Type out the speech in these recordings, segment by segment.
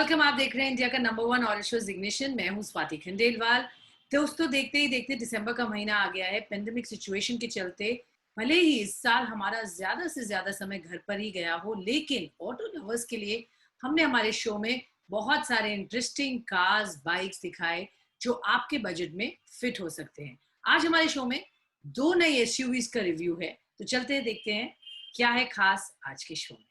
Welcome. आप देख रहे हैं इंडिया का number one audio show ignition. मैं हूं स्वाति खंडेलवाल। दोस्तों, देखते ही देखते दिसंबर का महीना आ गया है। पेंडेमिक सिचुएशन के चलते भले ही इस साल हमारा ज्यादा से ज्यादा समय घर पर ही गया हो, लेकिन ऑटो लवर्स के लिए हमने हमारे शो में बहुत सारे इंटरेस्टिंग कार्स, बाइक्स दिखाए जो आपके बजट में फिट हो सकते हैं। आज हमारे शो में दो नई एसयूवीज का रिव्यू है, तो चलते हैं, देखते हैं क्या है खास आज के शो में।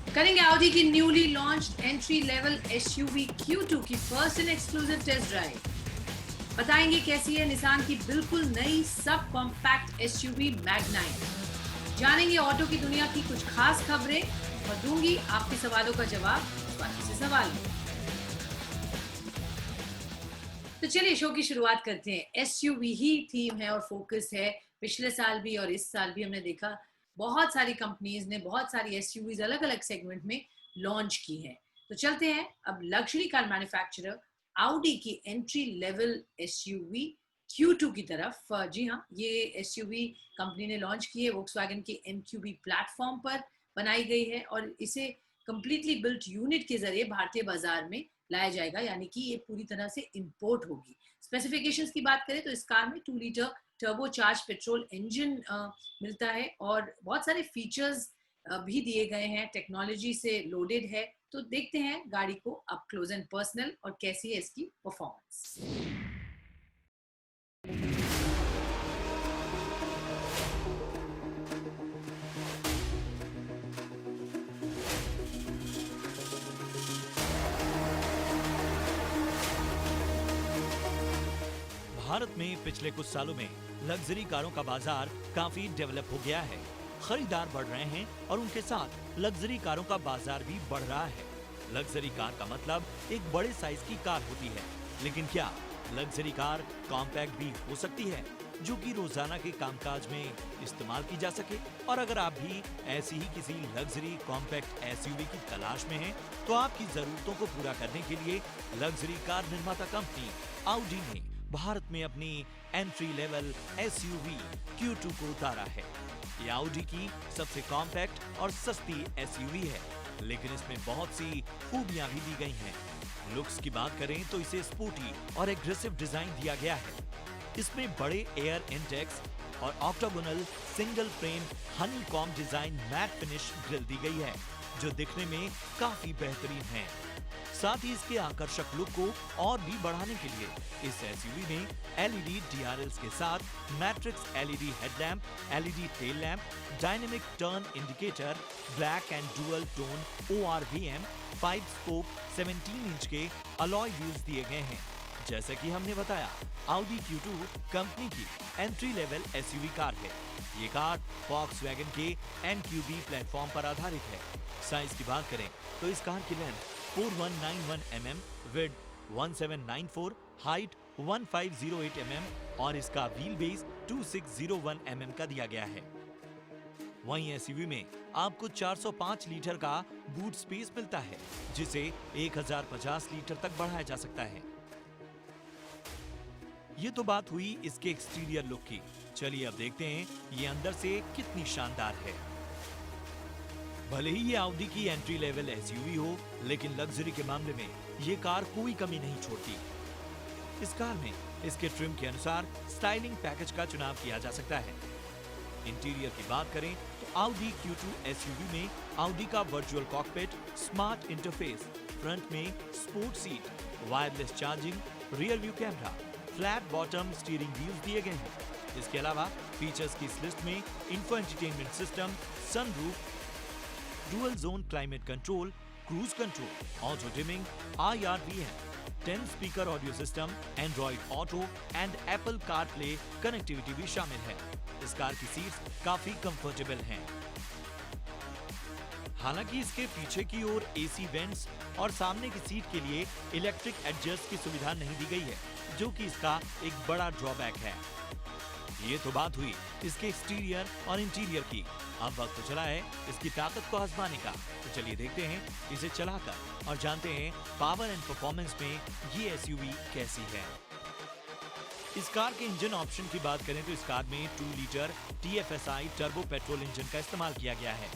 करेंगे Audi की newly launched entry level SUV Q2 की first and exclusive test drive. बताएंगे कैसी है निसान की बिल्कुल नई सब कॉम्पैक्ट एसयूवी मैग्नाइट। जानेंगे ऑटो की दुनिया की कुछ खास खबरें और दूंगी आपके सवालों का जवाब बाकी से सवाल में। तो चलिए शो की शुरुआत करते हैं। एसयूवी ही थीम है और फोकस है। पिछले साल भी और इस साल भी हमने देखा बहुत सारी कंपनीज ने बहुत सारी एसयूवीज अलग अलग सेगमेंट में लॉन्च की है। तो चलते हैं अब लग्जरी कार मैन्युफैक्चरर Audi की एंट्री लेवल एसयूवी Q2 की तरफ। जी हाँ, ये एसयूवी कंपनी ने लॉन्च की है। वोक्सवैगन के MQB प्लेटफॉर्म पर बनाई गई है और इसे कंप्लीटली बिल्ट यूनिट के जरिए भारतीय बाजार में लाया जाएगा, यानी कि ये पूरी तरह से इंपोर्ट होगी। स्पेसिफिकेशंस की बात करें तो इस कार में 2 litre turbo charge petrol engine मिलता है और बहुत सारे फीचर्स भी दिए गए हैं, टेक्नोलॉजी से लोडेड है। तो देखते हैं गाड़ी को अप क्लोज एंड पर्सनल और कैसी है इसकी परफॉर्मेंस। भारत में पिछले कुछ सालों में लग्जरी कारों का बाजार काफी डेवलप हो गया है। खरीदार बढ़ रहे हैं और उनके साथ लग्जरी कारों का बाजार भी बढ़ रहा है। लग्जरी कार का मतलब एक बड़े साइज की कार होती है, लेकिन क्या लग्जरी कार कॉम्पैक्ट भी हो सकती है जो कि रोजाना के कामकाज में इस्तेमाल की जा सके? और अगर आप भी ऐसी ही किसी लग्जरी कॉम्पैक्ट एसयूवी की तलाश में हैं, तो आपकी जरूरतों को पूरा करने के लिए लग्जरी कार निर्माता कंपनी Audi ने भारत में अपनी एंट्री लेवल एसयूवी Q2 को उतारा है। ये Audi की सबसे कॉम्पैक्ट और सस्ती एसयूवी है, लेकिन इसमें बहुत सी खूबियां भी दी गई हैं। लुक्स की बात करें तो इसे स्पोर्टी और एग्रेसिव डिजाइन दिया गया है। इसमें बड़े एयर इंटेक्स और octagonal single frame honeycomb design matte finish grille दी गई है, जो दिखने में काफी बेहतरीन है। साथ ही इसके आकर्षक लुक को और भी बढ़ाने के लिए इस एसयूवी में LED DRLs के साथ matrix LED headlamp, LED tail lamp, dynamic turn indicator, black and dual tone ORVM 5 spoke 17 inch के अलॉय व्हील्स दिए गए हैं। जैसे कि हमने बताया, Audi Q2 कंपनी की एंट्री लेवल एसयूवी कार है। ये कार वोक्सवैगन के MQB प्लेटफॉर्म पर आधारित है। साइज की बात करें तो इस कार की length 4191 mm, width 1794, height 1508 mm और इसका व्हील बेस 2601 mm का दिया गया है। वहीं एसयूवी में आपको 405 लीटर का बूट स्पेस मिलता है, जिसे 1050 लीटर तक बढ़ाया जा सकता है। ये तो बात हुई इसके एक्सटीरियर लुक की। चलिए अब देखते हैं ये अंदर से कितनी शानदार है। भले ही ये Audi की एंट्री लेवल एसयूवी हो, लेकिन लग्जरी के मामले में ये कार कोई कमी नहीं छोड़ती। इस कार में इसके ट्रिम के अनुसार स्टाइलिंग पैकेज का चुनाव किया जा सकता है। इंटीरियर की बात करें तो Audi Q2 एसयूवी में Audi का virtual cockpit, smart interface, front में sport seat, wireless charging, rear view camera, flat bottom steering wheels दिए गए हैं। इसके अलावा फीचर्स की इस लिस्ट में info entertainment system, sunroof, dual zone climate control, cruise control, auto dimming, IRVM, 10 speaker audio system, Android auto and Apple CarPlay connectivity भी शामिल है। इस कार की सीट्स काफी कंफर्टेबल हैं। हालांकि इसके पीछे की ओर AC वेंट्स और सामने की सीट के लिए इलेक्ट्रिक एडजस्ट की सुविधा नहीं दी गई है, जो कि इसका एक बड़ा ड्रॉबैक है। ये तो बात हुई इसके एक्सटीरियर और इंटीरियर की। अब वक्त तो चला है इसकी ताकत को आजमाने का। तो चलिए देखते हैं इसे चलाकर और जानते हैं पावर एंड परफॉर्मेंस में ये एसयूवी कैसी है। इस कार के इंजन ऑप्शन की बात करें तो इस कार में 2 litre TFSI turbo petrol engine का इस्तेमाल किया गया है।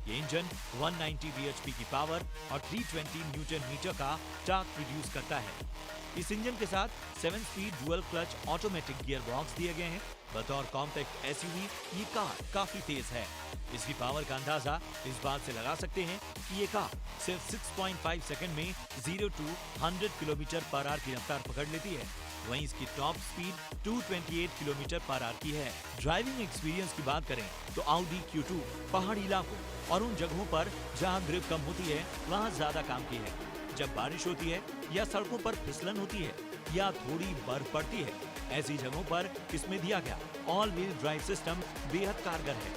ये इंजन 190 bhp की पावर और 320 न्यूटन मीटर का टॉर्क प्रोड्यूस करता है। इस इंजन के साथ 7 speed dual clutch automatic gear box दिए गए हैं। बतौर कॉम्पैक्ट एसयूवी ये कार काफी तेज है। इसकी पावर का अंदाजा इस बात से लगा सकते हैं कि ये कार सिर्फ 6.5 सेकंड में 0 to 100 किलोमीटर पर आवर की रफ्तार पकड़ लेती है। वहीं इसकी top speed 228 kilometre per hour की है। ड्राइविंग एक्सपीरियंस की बात करें तो Audi Q2 पहाड़ी इलाकों और उन जगहों पर जहां ग्रिप कम होती है वहां ज्यादा काम की है। जब बारिश होती है या सड़कों पर फिसलन होती है या थोड़ी बर्फ पड़ती है, ऐसी जगहों पर इसमें दिया गया ऑल व्हील ड्राइव सिस्टम बेहद कारगर है।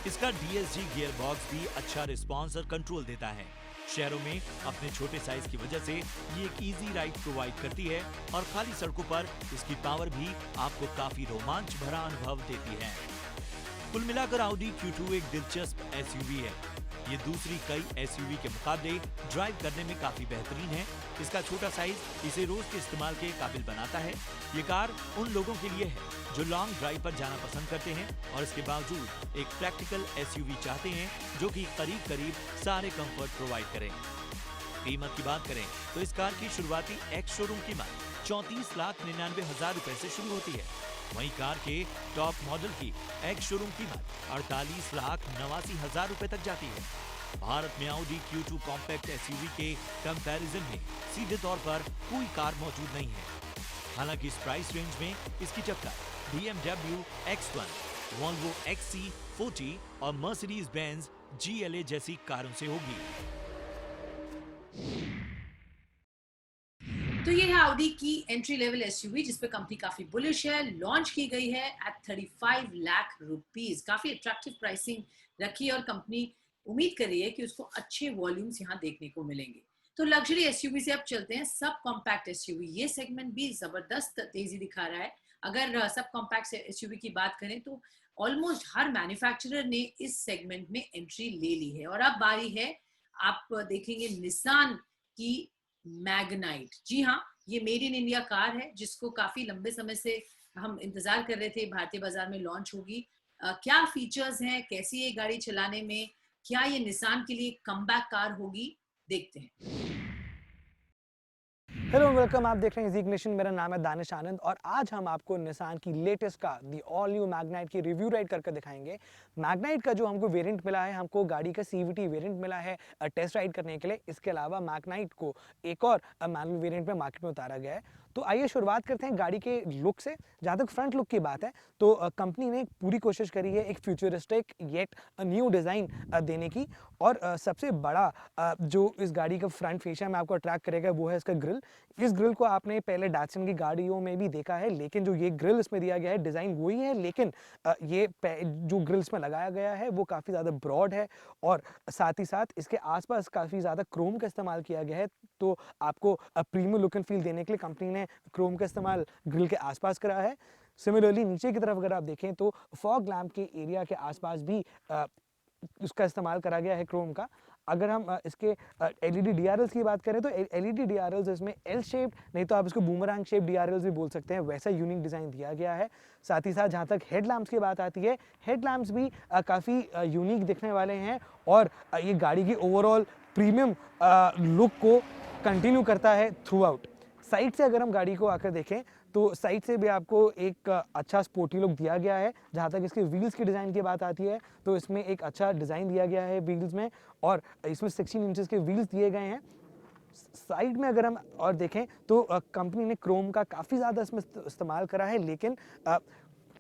इसका DSG गियर बॉक्स भी अच्छा रिस्पॉन्स और कंट्रोल देता है। शहरों में अपने छोटे साइज की वजह से ये एक इजी राइड प्रोवाइड करती है और खाली सड़कों पर इसकी पावर भी आपको काफी रोमांच भरा अनुभव देती है। कुल मिलाकर Audi Q2 एक दिलचस्प एसयूवी है। ये दूसरी कई एसयूवी के मुकाबले ड्राइव करने में काफी बेहतरीन है। इसका छोटा साइज इसे रोज के इस्तेमाल के काबिल बनाता है। ये कार उन लोगों के लिए है जो लॉन्ग ड्राइव पर जाना पसंद करते हैं और इसके बावजूद एक प्रैक्टिकल एसयूवी चाहते हैं जो कि करीब सारे कंफर्ट प्रोवाइड करें। कीमत की बात करें तो इस कार की शुरुआती एक्स शोरूम कीमत 34,99,000 रुपए से शुरू होती है। वहीं कार के टॉप मॉडल की एक्स शोरूम कीमत 48,89,000 रुपए तक जाती है। भारत में Audi Q2 कॉम्पैक्ट एसयूवी के कंपैरिजन में सीधे तौर पर कोई कार मौजूद नहीं है। हालांकि इस प्राइस रेंज में इसकी टक्कर BMW X1, Volvo XC40 और Mercedes-Benz GLA जैसी कारों से होगी। तो ये है Audi की एंट्री लेवल एसयूवी जिस पे कंपनी काफी बुलिश है। लॉन्च की गई है एट 35 लाख रुपीस। काफी अट्रैक्टिव प्राइसिंग रखी है और कंपनी उम्मीद कर रही है कि उसको अच्छे वॉल्यूम्स यहाँ देखने को मिलेंगे। तो लग्जरी एसयूवी से अब चलते हैं सब कॉम्पैक्ट एसयूवी। ये सेगमेंट भी जबरदस्त तेजी दिखा रहा है। अगर सब कॉम्पैक्ट एसयूवी की बात करें तो ऑलमोस्ट हर मैन्युफैक्चरर ने इस सेगमेंट में एंट्री ले ली है और अब बारी है, आप देखेंगे निसान की मैग्नाइट। जी हाँ, ये मेड इन इंडिया कार है जिसको काफी लंबे समय से हम इंतजार कर रहे थे भारतीय बाजार में लॉन्च होगी। क्या फीचर्स हैं, कैसी ये गाड़ी चलाने में, क्या ये निसान के लिए कमबैक कार होगी, देखते हैं। हेलो वेलकम, आप देख रहे हैं ज़ीक नेशन। मेरा नाम है दानिश आनंद और आज हम आपको निसान की latest car the all new Magnite की रिव्यू राइड करके दिखाएंगे। मैग्नाइट का जो हमको वेरिएंट मिला है, हमको गाड़ी का CVT वेरिएंट मिला है टेस्ट राइड करने के लिए। इसके अलावा मैग्नाइट को एक और मैनुअल वेरिएंट में मार्केट में उतारा गया है। तो आइए शुरुआत करते हैं गाड़ी के लुक से। जहाँ तक फ्रंट लुक की बात है तो कंपनी ने पूरी कोशिश करी है एक फ्यूचरिस्टिक येट न्यू डिज़ाइन देने की। और सबसे बड़ा जो इस गाड़ी का फ्रंट फेशिया में आपको अट्रैक्ट करेगा वो है इसका ग्रिल। इस ग्रिल को आपने पहले डैटसन की गाड़ियों में भी देखा है, लेकिन जो ये ग्रिल इसमें दिया गया है डिज़ाइन वही है, लेकिन ये जो ग्रिल इसमें लगाया गया है वो काफ़ी ज़्यादा ब्रॉड है और साथ ही साथ इसके आसपास काफ़ी ज़्यादा क्रोम का इस्तेमाल किया गया है। तो आपको प्रीमियम लुक एंड फील देने के लिए कंपनी ने क्रोम का इस्तेमाल ग्रिल के आसपास करा है। सिमिलरली नीचे की तरफ अगर आप देखें तो फॉग लैम्प के एरिया के आसपास भी उसका इस्तेमाल करा गया है क्रोम का। अगर हम इसके LED DRLs की बात करें तो LED DRLs इसमें L शेप, नहीं तो आप इसको बूमरैंग शेप DRLs भी बोल सकते हैं, वैसा यूनिक डिज़ाइन दिया गया है। साथ ही साथ जहाँ तक हेडलैम्प्स की बात आती है, हेडलैम्प्स भी काफ़ी यूनिक दिखने वाले हैं और ये गाड़ी की ओवरऑल प्रीमियम लुक को कंटिन्यू करता है थ्रू आउट। साइड से अगर हम गाड़ी को आकर देखें तो साइड से भी आपको एक अच्छा स्पोर्टी लुक दिया गया है। जहाँ तक इसके व्हील्स की डिज़ाइन की बात आती है तो इसमें एक अच्छा डिज़ाइन दिया गया है व्हील्स में और इसमें 16 इंचेस के व्हील्स दिए गए हैं। साइड में अगर हम और देखें तो कंपनी ने क्रोम का काफ़ी ज़्यादा इसमें इस्तेमाल करा है, लेकिन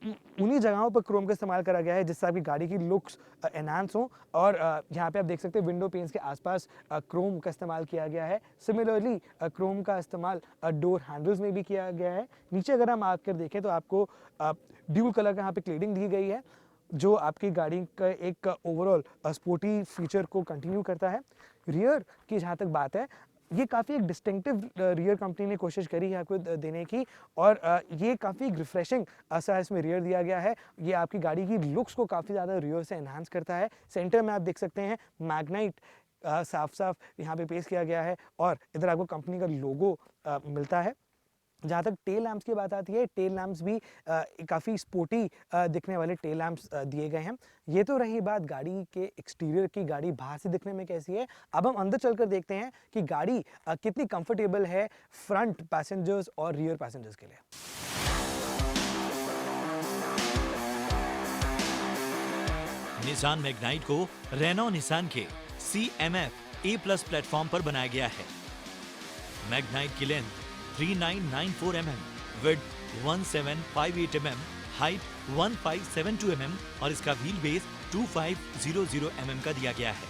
उन्हीं जगहों पर क्रोम का इस्तेमाल करा गया है जिससे आपकी गाड़ी की लुक्स एनहांस हो। और यहाँ पे आप देख सकते हैं विंडो पेन्स के आसपास क्रोम का इस्तेमाल किया गया है। सिमिलरली क्रोम का इस्तेमाल डोर हैंडल्स में भी किया गया है। नीचे अगर हम आकर देखें तो आपको ड्यूल कलर का यहाँ पे क्लेडिंग दी गई है जो आपकी गाड़ी का एक ओवरऑल स्पोर्टी फीचर को कंटिन्यू करता है। रियर की जहाँ तक बात है, ये काफ़ी एक डिस्टिंक्टिव रियर कंपनी ने कोशिश करी है आपको देने की और ये काफ़ी रिफ्रेशिंग सा इसमें रियर दिया गया है। ये आपकी गाड़ी की लुक्स को काफ़ी ज़्यादा रियर से एनहांस करता है। सेंटर में आप देख सकते हैं मैग्नाइट साफ साफ यहाँ पे पेश किया गया है और इधर आपको कंपनी का लोगो मिलता है। जहाँ तक टेल लैंप्स की बात आती है, टेल लैंप्स भी काफ़ी स्पोर्टी दिखने वाले टेल लैंप्स दिए गए हैं। ये तो रही बात गाड़ी के एक्सटीरियर की, गाड़ी बाहर से दिखने में कैसी है। अब हम अंदर चलकर देखते हैं कि गाड़ी कितनी कंफर्टेबल है फ्रंट पैसेंजर्स और रियर पैसेंजर्स के लिए। निसान मैग्नाइट को रेनॉ निसान के CMF A+ प्लेटफॉर्म पर बनाया गया है। मैग्नाइट की length 3994 mm, width 1758 mm, height 1572 mm और इसका व्हील बेस 2500 mm का दिया गया है।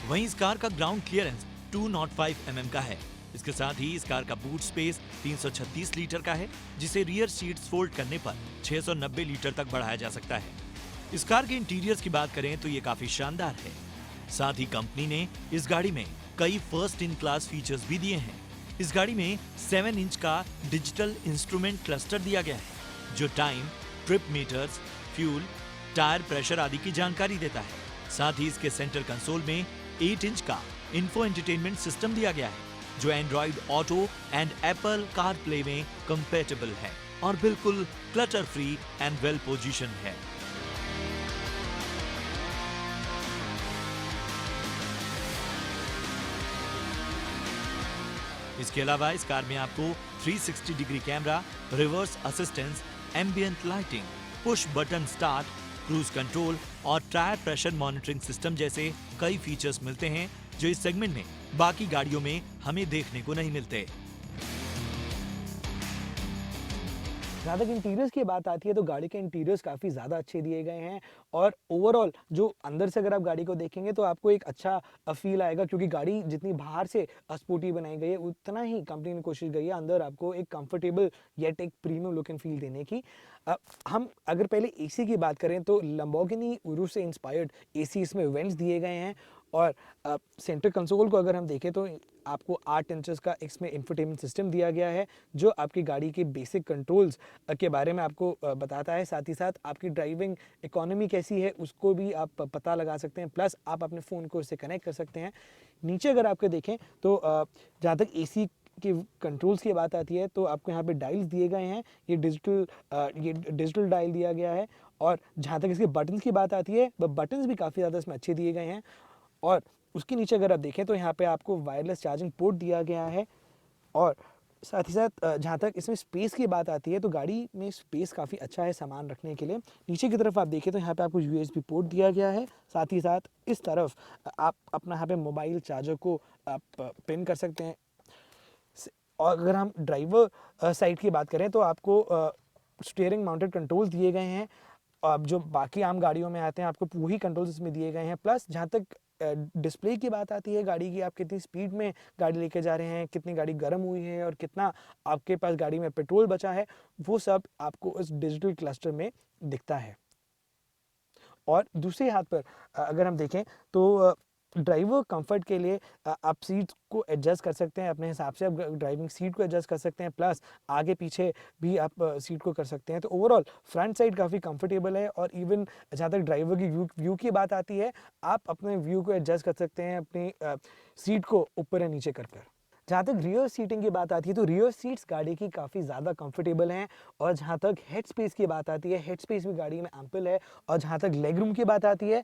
वहीं इस कार का ग्राउंड क्लियरेंस 205 mm का है। इसके साथ ही इस कार का बूट स्पेस 336 लीटर का है, जिसे रियर सीट्स फोल्ड करने पर 690 लीटर तक बढ़ाया जा सकता है। इस कार के इंटीरियर्स की बात करें तो ये काफी शानदार है। साथ ही कंपनी ने इस गाड़ी में कई फर्स्ट इन क्लास फीचर्स भी दिए हैं। इस गाड़ी में 7 इंच का डिजिटल इंस्ट्रूमेंट क्लस्टर दिया गया है, जो time, trip meters, fuel, tyre pressure आदि की जानकारी देता है। साथ ही इसके सेंटर कंसोल में 8 इंच का इन्फो एंटरटेनमेंट सिस्टम दिया गया है, जो Android auto and Apple CarPlay में कंपैटिबल है और बिल्कुल clutter free and well position है। इसके अलावा इस कार में आपको 360 degree camera, reverse assistance, ambient lighting, push button start, cruise control और टायर प्रेशर मॉनिटरिंग सिस्टम जैसे कई फीचर्स मिलते हैं, जो इस सेगमेंट में बाकी गाड़ियों में हमें देखने को नहीं मिलते। जहाँ तक इंटीरियर्स की बात आती है तो गाड़ी के इंटीरियर्स काफ़ी ज़्यादा अच्छे दिए गए हैं और ओवरऑल जो अंदर से अगर आप गाड़ी को देखेंगे तो आपको एक अच्छा फील आएगा, क्योंकि गाड़ी जितनी बाहर से स्पोर्टी बनाई गई है उतना ही कंपनी ने कोशिश की है अंदर आपको एक कंफर्टेबल येट एक प्रीमियम लुक एंड फील देने की। हम अगर पहले एसी की बात करें तो लैम्बोर्गिनी उरुस से इंस्पायर्ड एसी इसमें वेंट्स दिए गए हैं और सेंटर कंसोल को अगर हम देखें तो आपको 8 इंचेस का इसमें इंफोटेनमेंट सिस्टम दिया गया है, जो आपकी गाड़ी के बेसिक कंट्रोल्स के बारे में आपको बताता है। साथ ही साथ आपकी ड्राइविंग इकोनॉमी कैसी है उसको भी आप पता लगा सकते हैं, प्लस आप अपने फ़ोन को इससे कनेक्ट कर सकते हैं। नीचे अगर आपके देखें तो जहाँ तक एसी के कंट्रोल्स की बात आती है तो आपको यहाँ पे डायल्स दिए गए हैं, ये डिजिटल डायल दिया गया है। और जहाँ तक इसके बटन्स की बात आती है वह बटन्स भी काफ़ी ज़्यादा इसमें अच्छे दिए गए हैं। और उसके नीचे अगर आप देखें तो यहाँ पे आपको वायरलेस चार्जिंग पोर्ट दिया गया है। और साथ ही साथ जहाँ तक इसमें स्पेस की बात आती है तो गाड़ी में स्पेस काफ़ी अच्छा है सामान रखने के लिए। नीचे की तरफ आप देखें तो यहाँ पे आपको USB पोर्ट दिया गया है। साथ ही साथ इस तरफ आप अपना यहाँ पे मोबाइल चार्जर को आप पिन कर सकते हैं। और अगर हम ड्राइवर साइड की बात करें तो आपको स्टीयरिंग माउंटेड कंट्रोल्स दिए गए हैं। अब जो बाकी आम गाड़ियों में आते हैं आपको वही कंट्रोल्स इसमें दिए गए हैं। प्लस जहाँ तक डिस्प्ले की बात आती है गाड़ी की, आप कितनी स्पीड में गाड़ी लेके जा रहे हैं, कितनी गाड़ी गर्म हुई है और कितना आपके पास गाड़ी में पेट्रोल बचा है, वो सब आपको इस डिजिटल क्लस्टर में दिखता है। और दूसरे हाथ पर अगर हम देखें तो ड्राइवर कंफर्ट के लिए आप सीट को एडजस्ट कर सकते हैं अपने हिसाब से, आप ड्राइविंग सीट को एडजस्ट कर सकते हैं, प्लस आगे पीछे भी आप सीट को कर सकते हैं। तो ओवरऑल फ्रंट साइड काफ़ी कंफर्टेबल है। और इवन जहाँ तक ड्राइवर की व्यू की बात आती है, आप अपने व्यू को एडजस्ट कर सकते हैं अपनी सीट को ऊपर या नीचे कर कर। जहाँ तक रियर सीटिंग की बात आती है तो रियर सीट्स गाड़ी की काफ़ी ज़्यादा कंफर्टेबल हैं। और जहाँ तक हेड स्पेस की बात आती है, हेड स्पेस भी गाड़ी में एम्पल है। और जहाँ तक लेग रूम की बात आती है,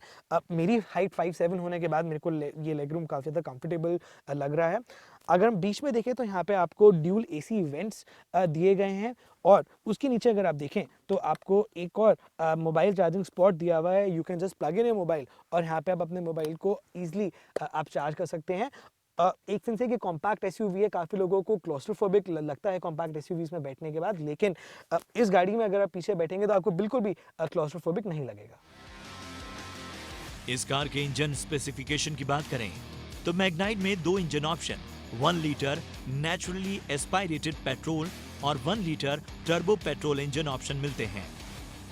मेरी हाइट 5'7" होने के बाद मेरे को ये लेग रूम काफ़ी ज़्यादा कंफर्टेबल लग रहा है। अगर हम बीच में देखें तो यहाँ पे आपको ड्यूल AC वेंट्स दिए गए हैं। और उसके नीचे अगर आप देखें तो आपको एक और मोबाइल चार्जिंग स्पॉट दिया हुआ है। You can just plug in your mobile और यहाँ पे आप अपने मोबाइल को ईजिली आप चार्ज कर सकते हैं। एक सेंस है कि कॉम्पैक्ट SUV है, काफ़ी लोगों को क्लॉस्ट्रोफोबिक लगता है कॉम्पैक्ट SUVs में बैठने के बाद, लेकिन इस गाड़ी में अगर आप पीछे बैठेंगे तो आपको बिल्कुल भी क्लॉस्ट्रोफोबिक नहीं लगेगा। इस कार के इंजन स्पेसिफिकेशन की बात करें तो मैग्नाइट में 2 engine option, 1 litre naturally aspirated petrol और 1 litre turbo petrol engine option मिलते हैं।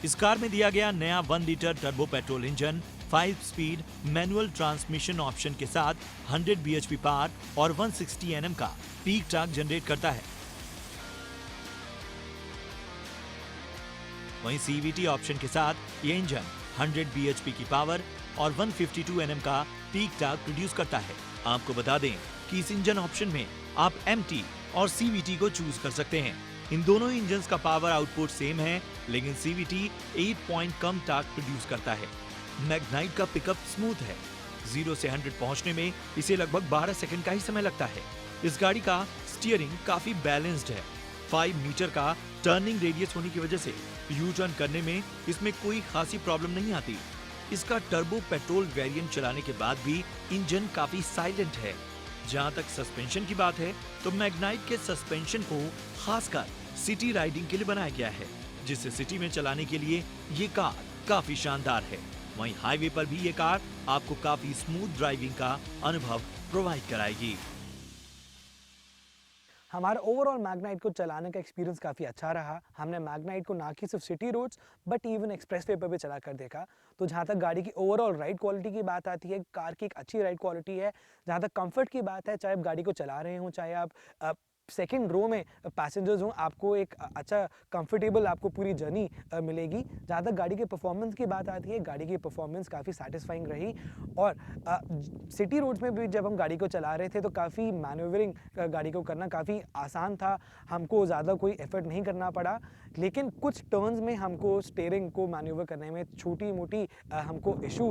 इस कार में दिया गया नया 1 litre turbo petrol engine 5 speed manual transmission option के साथ 100 bhp पावर और 160 Nm का पीक टॉर्क जनरेट करता है। वहीं CVT ऑप्शन के साथ ये इंजन 100 bhp की पावर और 152 Nm का पीक टॉर्क प्रोड्यूस करता है। आपको बता दें कि इस इंजन ऑप्शन में आप MT और CVT को चूज कर सकते हैं। इन दोनों इंजन्स का पावर आउटपुट सेम है, लेकिन सीवीटी 8 पॉइंट कम टॉर्क प्रोड्यूस करता है। मैग्नाइट का पिकअप स्मूथ है। 0 से 100 पहुंचने में इसे लगभग 12 सेकंड का ही समय लगता है। इस गाड़ी का स्टीयरिंग काफी बैलेंस्ड है। 5 मीटर का टर्निंग रेडियस होने की वजह से यू टर्न करने में इसमें कोई खासी प्रॉब्लम नहीं आती। इसका टर्बो पेट्रोल वेरिएंट चलाने के बाद भी इंजन काफी साइलेंट है। जहां तक सस्पेंशन की बात है तो मैग्नाइट के सस्पेंशन को खासकर सिटी राइडिंग के लिए बनाया गया है, जिससे सिटी में चलाने के लिए ये कार काफी शानदार है। वहीं हाईवे पर भी ये कार आपको काफी स्मूथ ड्राइविंग का अनुभव प्रोवाइड कराएगी। हमारा ओवरऑल मैग्नाइट को चलाने का एक्सपीरियंस काफ़ी अच्छा रहा। हमने मैग्नाइट को ना कि सिर्फ city roads but even expressway पर भी चला कर देखा। तो जहाँ तक गाड़ी की ओवरऑल राइड क्वालिटी की बात आती है, कार की एक अच्छी राइड क्वालिटी है। जहाँ तक कंफर्ट की बात है, चाहे आप गाड़ी को चला रहे हों, चाहे आप सेकंड रो में पैसेंजर्स हों, आपको एक अच्छा कंफर्टेबल आपको पूरी जर्नी मिलेगी। जहाँ तक गाड़ी के परफॉर्मेंस की बात आती है, गाड़ी की परफॉर्मेंस काफ़ी सेटिस्फाइंग रही। और सिटी रोड्स में भी जब हम गाड़ी को चला रहे थे तो काफ़ी मैन्यूवरिंग गाड़ी को करना काफ़ी आसान था। हमको ज़्यादा कोई एफर्ट नहीं करना पड़ा। लेकिन कुछ टर्न्स में हमको स्टीयरिंग को मैन्यूवर करने में छोटी मोटी हमको इशू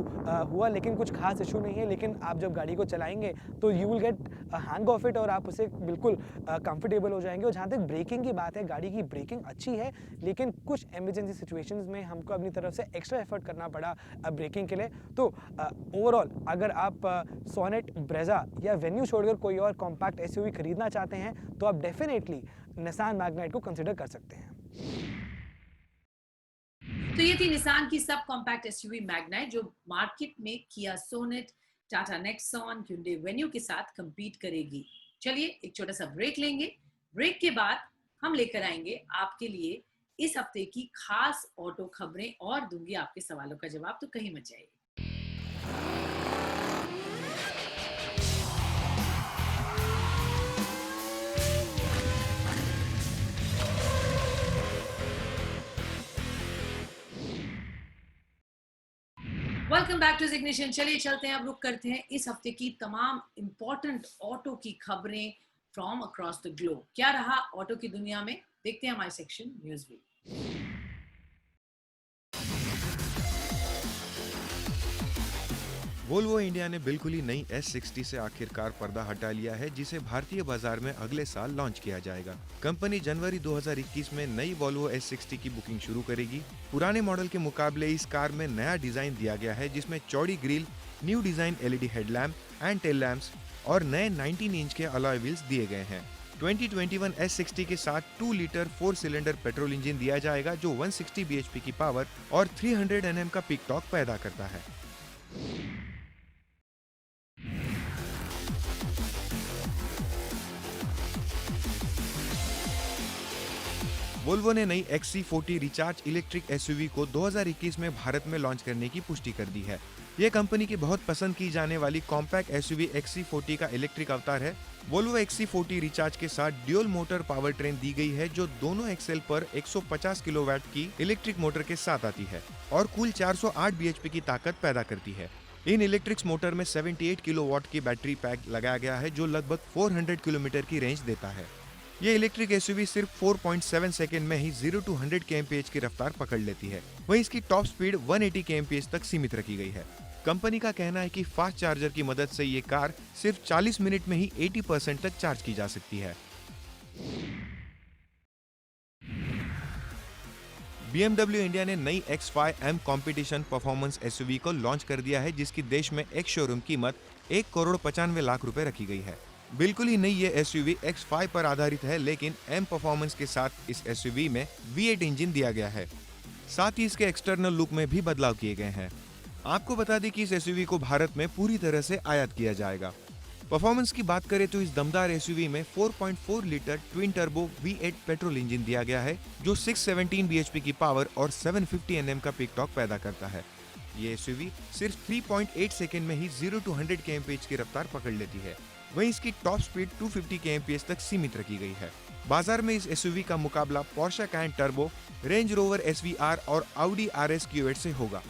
हुआ, लेकिन कुछ खास इशू नहीं है। लेकिन आप जब गाड़ी को चलाएंगे तो you will get hang of it और आप उसे बिल्कुल कंफर्टेबल हो जाएंगे। और जहाँ तक ब्रेकिंग की बात है, गाड़ी की ब्रेकिंग अच्छी है, लेकिन कुछ इमरजेंसी सिचुएशंस में हमको अपनी तरफ से एक्स्ट्रा एफर्ट करना पड़ा ब्रेकिंग के लिए। तो ओवरऑल अगर आप सोनेट, ब्रेजा या वेन्यू छोड़कर कोई और कॉम्पैक्ट एसयूवी खरीदना चाहते हैं तो आप डेफिनेटली निसान मैग्नाइट को कंसिडर कर सकते हैं। तो ये थी निसान की सब कॉम्पैक्ट एसयूवी मैग्नाइट, जो मार्केट में Kia Sonet, Tata Nexon, Hyundai Venue के साथ compete करेगी। चलिए एक छोटा सा ब्रेक लेंगे। ब्रेक के बाद हम लेकर आएंगे आपके लिए इस हफ्ते की खास ऑटो खबरें और दूंगी आपके सवालों का जवाब, तो कहीं मत जाइए। Welcome back to Ignition. चलिए चलते हैं, अब रुक करते हैं इस हफ्ते की तमाम इंपॉर्टेंट ऑटो की खबरें फ्रॉम अक्रॉस द ग्लोब। क्या रहा ऑटो की दुनिया में, देखते हैं हमारे section news week. Volvo India ने बिल्कुल ही नई S60 से आखिरकार पर्दा हटा लिया है, जिसे भारतीय बाजार में अगले साल लॉन्च किया जाएगा। कंपनी जनवरी 2021 में नई वोल्वो S60 की बुकिंग शुरू करेगी। पुराने मॉडल के मुकाबले इस कार में नया डिजाइन दिया गया है, जिसमें चौड़ी grill, new design LED headlamp and tail lamps और नए 19 इंच के अलॉय व्हील्स दिए गए हैं। 2021 S60 के साथ 2 लीटर 4 सिलेंडर पेट्रोल इंजन दिया जाएगा, जो 160 bhp की पावर और 300 Nm का पीक टॉर्क पैदा करता है। वोल्वो ने नई XC40 रिचार्ज इलेक्ट्रिक एसयूवी को 2021 में भारत में लॉन्च करने की पुष्टि कर दी है। यह कंपनी की बहुत पसंद की जाने वाली कॉम्पैक्ट एसयूवी XC40 का इलेक्ट्रिक अवतार है। वोल्वो XC40 रिचार्ज के साथ ड्यूल मोटर पावर ट्रेन दी गई है, जो दोनों एक्सेल पर 150 किलोवाट की इलेक्ट्रिक मोटर के साथ आती है और कुल 408 bhp की ताकत पैदा करती है। इन इलेक्ट्रिक मोटर में 78 किलोवाट की बैटरी पैक लगाया गया है, जो लगभग 400 किलोमीटर की रेंज देता है। ये इलेक्ट्रिक एसयूवी सिर्फ 4.7 सेकंड में ही 0 to 100 kmph की रफ्तार पकड़ लेती है। वहीं इसकी टॉप स्पीड 180 kmph तक सीमित रखी गई है। कंपनी का कहना है कि फास्ट चार्जर की मदद से ये कार सिर्फ 40 मिनट में ही 80% तक चार्ज की जा सकती है। BMW इंडिया ने नई X5M कंपटीशन परफॉर्मेंस एसयूवी को लॉन्च कर दिया है, जिसकी देश में एक शोरूम कीमत 1,95,00,000 रुपए रखी गई है। बिल्कुल ही नई ये एसयूवी X5 पर आधारित है, लेकिन M परफॉर्मेंस के साथ इस एसयूवी में V8 इंजन दिया गया है। साथ ही इसके एक्सटर्नल लुक में भी बदलाव किए गए हैं। आपको बता दें कि इस एसयूवी को भारत में पूरी तरह से आयात किया जाएगा। परफॉर्मेंस की बात करें तो इस दमदार एसयूवी में 4.4 litre twin turbo V8 petrol engine दिया गया है, जो 617 bhp की पावर और 750 Nm का पीक टॉर्क पैदा करता है। ये एसयूवी सिर्फ 3.8 सेकंड में ही 0 to 100 kmph की रफ्तार पकड़ लेती है। वहीं इसकी टॉप स्पीड 250 kmph तक सीमित रखी गई है। बाजार में इस एसयूवी का मुकाबला Porsche can turbo, range rover SVR और Audi RS Q8 से होगा।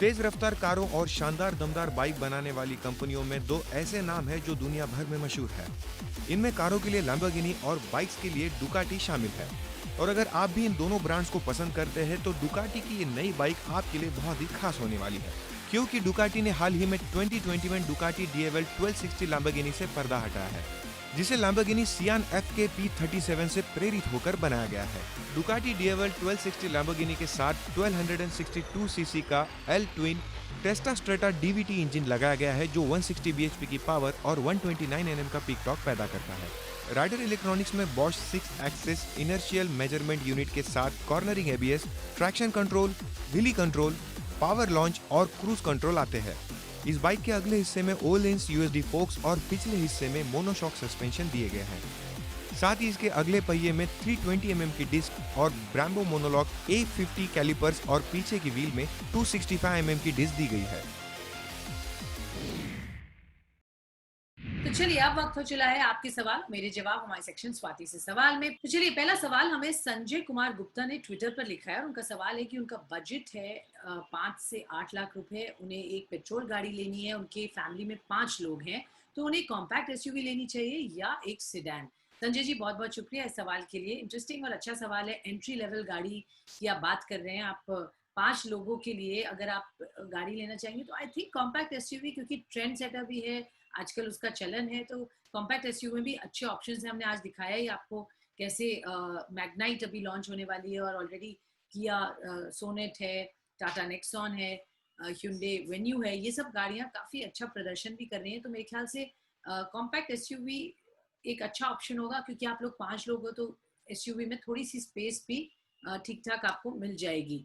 तेज रफ्तार कारों और शानदार दमदार बाइक बनाने वाली कंपनियों में दो ऐसे नाम हैं जो दुनिया भर में मशहूर है। इनमें कारों के लिए लैम्बोर्गिनी और बाइक्स के लिए डुकाटी शामिल है। और अगर आप भी इन दोनों ब्रांड्स को पसंद करते हैं तो डुकाटी की ये नई बाइक आपके लिए बहुत ही खास होने वाली है, क्योंकि डुकाटी ने हाल ही में 2020 में डुकाटी DFL 1260 लैम्बोर्गिनी से पर्दा हटाया है, जिसे लैम्बोर्गिनी सियान FK P37 से प्रेरित होकर बनाया गया है। डुकाटी DFL 1260 लैम्बोर्गिनी के साथ 1262 सीसी का L twin टेस्टा strata DVT engine लगाया गया है, जो 160 bhp की पावर और 129 Nm का पीक टॉर्क पैदा करता है। राइडर इलेक्ट्रॉनिक्स में Bosch 6 axis inertial measurement unit के साथ cornering ABS, traction control, wheelie control, power launch और क्रूज कंट्रोल आते हैं। इस बाइक के अगले हिस्से में ओलेंस USD फोक्स और पिछले हिस्से में मोनोशॉक सस्पेंशन दिए गए हैं। साथ ही इसके अगले पहिए में 320 mm की डिस्क और ब्राम्बो मोनोलॉक A50 कैलिपर्स और पीछे की व्हील में 265 mm की डिस्क दी गई है। तो चलिए अब वक्त हो चला है आपके सवाल मेरे जवाब हमारे सेक्शन स्वाति से सवाल में। तो चलिए पहला सवाल हमें संजय कुमार गुप्ता ने ट्विटर पर लिखा है और उनका सवाल है कि उनका बजट है 5 से 8 लाख रुपए। उन्हें एक पेट्रोल गाड़ी लेनी है, उनके फैमिली में 5 लोग हैं, तो उन्हें कॉम्पैक्ट SUV लेनी चाहिए या एक सेडान। संजय जी बहुत बहुत शुक्रिया इस सवाल के लिए। इंटरेस्टिंग और अच्छा सवाल है। एंट्री लेवल गाड़ी की आप बात कर रहे हैं। आप 5 लोगों के लिए अगर आप गाड़ी लेना चाहेंगे तो आई थिंक कॉम्पैक्ट SUV, क्योंकि ट्रेंड सेटर भी है आजकल, उसका चलन है, तो कॉम्पैक्ट SUV में भी अच्छे ऑप्शंस हैं। हमने आज दिखाया ही आपको कैसे मैग्नाइट अभी लॉन्च होने वाली है और ऑलरेडी किया सोनेट है, टाटा नेक्सॉन है, hyundai वेन्यू है, ये सब गाड़ियां काफ़ी अच्छा प्रदर्शन भी कर रही हैं। तो मेरे ख्याल से कॉम्पैक्ट SUV एक अच्छा ऑप्शन होगा, क्योंकि आप लोग 5 लोग हो तो SUV में थोड़ी सी स्पेस भी ठीक ठाक आपको मिल जाएगी।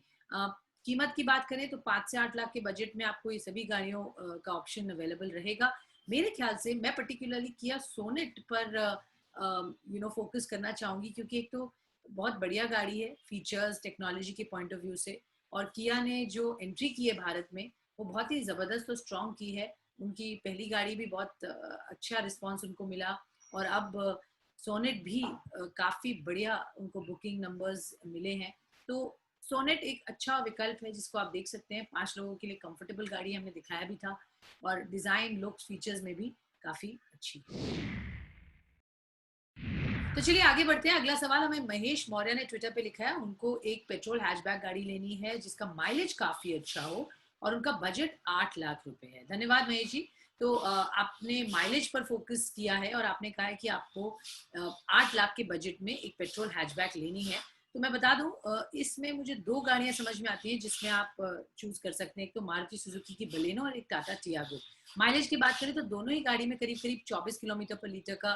कीमत की बात करें तो 5 से 8 लाख के बजट में आपको ये सभी गाड़ियों का ऑप्शन अवेलेबल रहेगा। मेरे ख्याल से मैं पर्टिकुलरली किया सोनेट पर फोकस करना चाहूँगी, क्योंकि एक तो बहुत बढ़िया गाड़ी है फीचर्स टेक्नोलॉजी के पॉइंट ऑफ व्यू से, और किया ने जो एंट्री की है भारत में वो बहुत ही ज़बरदस्त और स्ट्रॉन्ग की है। उनकी पहली गाड़ी भी बहुत अच्छा रिस्पॉन्स उनको मिला, और अब सोनेट भी काफ़ी बढ़िया उनको बुकिंग नंबर्स मिले हैं। तो सोनेट एक अच्छा विकल्प है जिसको आप देख सकते हैं। 5 लोगों के लिए कंफर्टेबल गाड़ी हमने दिखाया भी था, और डिज़ाइन लुक्स फीचर्स में भी काफ़ी अच्छी। तो चलिए आगे बढ़ते हैं। अगला सवाल हमें महेश मौर्य ने ट्विटर पे लिखा है। उनको एक पेट्रोल हैचबैक गाड़ी लेनी है जिसका माइलेज काफ़ी अच्छा हो, और उनका बजट 8 लाख रुपए है। धन्यवाद महेश जी। तो आपने माइलेज पर फोकस किया है और आपने कहा है कि आपको 8 लाख के बजट में एक पेट्रोल हैचबैक लेनी है। तो मैं बता दूं इसमें मुझे 2 गाड़ियां समझ में आती हैं जिसमें आप चूज कर सकते हैं। एक तो मारुति सुजुकी की बलेनो और एक टाटा टियागो। माइलेज की बात करें तो दोनों ही गाड़ी में करीब करीब 24 किलोमीटर पर लीटर का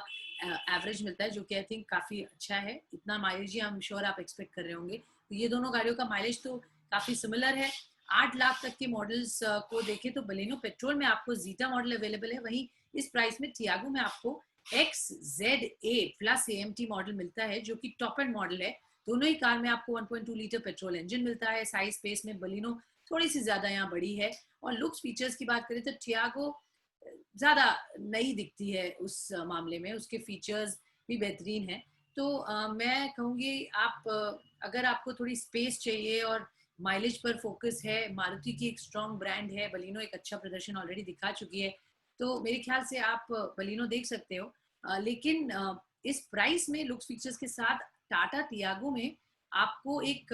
एवरेज मिलता है, जो कि आई थिंक काफ़ी अच्छा है। इतना mileage he I am sure आप एक्सपेक्ट कर रहे होंगे। तो ये दोनों गाड़ियों का माइलेज तो काफ़ी सिमिलर है। 8 लाख तक के मॉडल्स को देखें तो बलेनो पेट्रोल में आपको जीटा मॉडल अवेलेबल है, वहीं इस प्राइस में टियागो में आपको XZA प्लस AMT मॉडल मिलता है, जो कि टॉप एंड मॉडल है। दोनों ही कार में आपको 1.2 लीटर पेट्रोल इंजन मिलता है। साइज स्पेस में बलिनो थोड़ी सी ज्यादा यहाँ बड़ी है, और लुक्स फीचर्स की बात करें तो टियागो ज्यादा नई दिखती है उस मामले में, उसके फीचर्स भी बेहतरीन है। तो मैं कहूँगी आप अगर आपको थोड़ी स्पेस चाहिए और माइलेज पर फोकस है, मारुति की एक स्ट्रॉन्ग ब्रांड है, बलिनो एक अच्छा प्रदर्शन ऑलरेडी दिखा चुकी है, तो मेरे ख्याल से आप बलिनो देख सकते हो। लेकिन इस प्राइस में लुक्स फीचर्स के साथ टाटा टियागो में आपको एक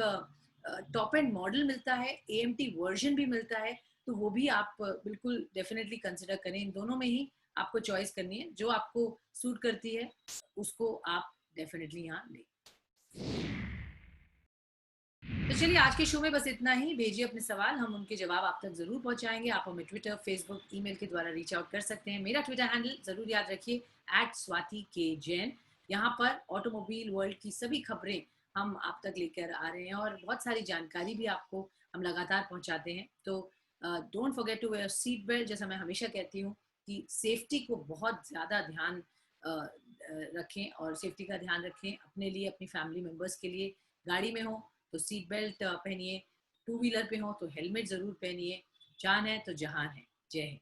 टॉप एंड मॉडल मिलता है, AMT वर्जन भी मिलता है, तो वो भी आप बिल्कुल डेफिनेटली कंसिडर करें। इन दोनों में ही आपको चॉइस करनी है, जो आपको सूट करती है उसको आप डेफिनेटली यहाँ लें। तो चलिए आज के शो में बस इतना ही। भेजिए अपने सवाल, हम उनके जवाब आप तक जरूर पहुंचाएंगे। आप हमें ट्विटर, फेसबुक, ईमेल के द्वारा रीच आउट कर सकते हैं। मेरा ट्विटर हैंडल जरूर याद रखिए @swati_k_jain। यहाँ पर ऑटोमोबाइल वर्ल्ड की सभी खबरें हम आप तक लेकर आ रहे हैं, और बहुत सारी जानकारी भी आपको हम लगातार पहुंचाते हैं। तो don't forget to wear seat belt. जैसा मैं हमेशा कहती हूँ कि सेफ्टी को बहुत ज़्यादा ध्यान रखें, और सेफ्टी का ध्यान रखें अपने लिए, अपनी फैमिली मेम्बर्स के लिए। गाड़ी में हो तो सीट बेल्ट पहनिए, 2 व्हीलर पे हो तो हेलमेट ज़रूर पहनिए। जान है तो जहान है। जय हिंद।